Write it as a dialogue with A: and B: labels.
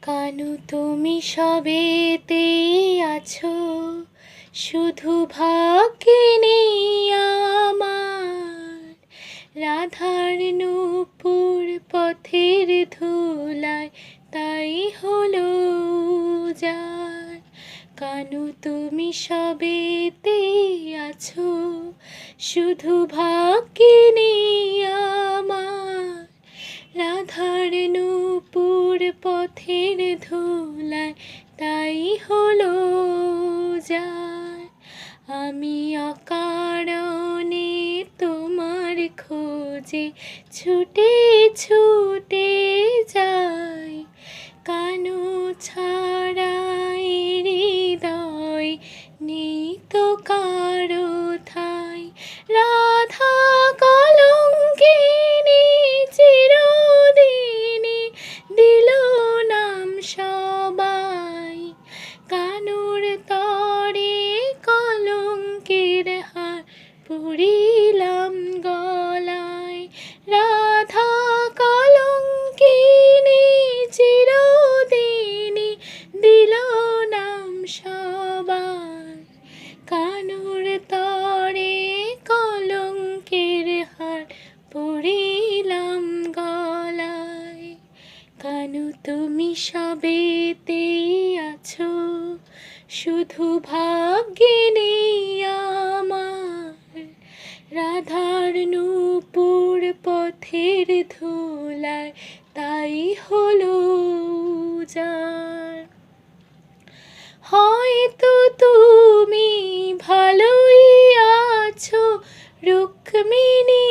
A: কানু তুমি সবেতেই আছো, শুধু ভাগ্যে নেই আমার। রাধার নূপুর পথের ধুলায় তাই হলো যার। কানু তুমি সবেতেই আছো, শুধু ভাগ্যে নেই আমার। রাধার নূপুর পথের ধুলায় তাই হলো যার। আমি অকারণে তোমার খোঁজে ছুটে ছুটে যাই। কানু ছাড়া এ হৃদয় নেই তো কারো ঠাই। রাধা কলঙ্কিনী চিরদিনই দিল নাম সবাই। কানুর তরে কলঙ্কের হার পরিলাম গলায়। রাধা কলঙ্কিনী চিরদিনই দিল নাম সবাই। কানুর তরে কলঙ্কের হার পরিলাম গলায়। কানু তুমি সবেতেই আছো, শুধু ভাগ্যে নেই আমার। রাধার নূপুর পথের ধুলায় তাই হলো যার। হয়তো তুমি ভালোই আছো রুক্মিণী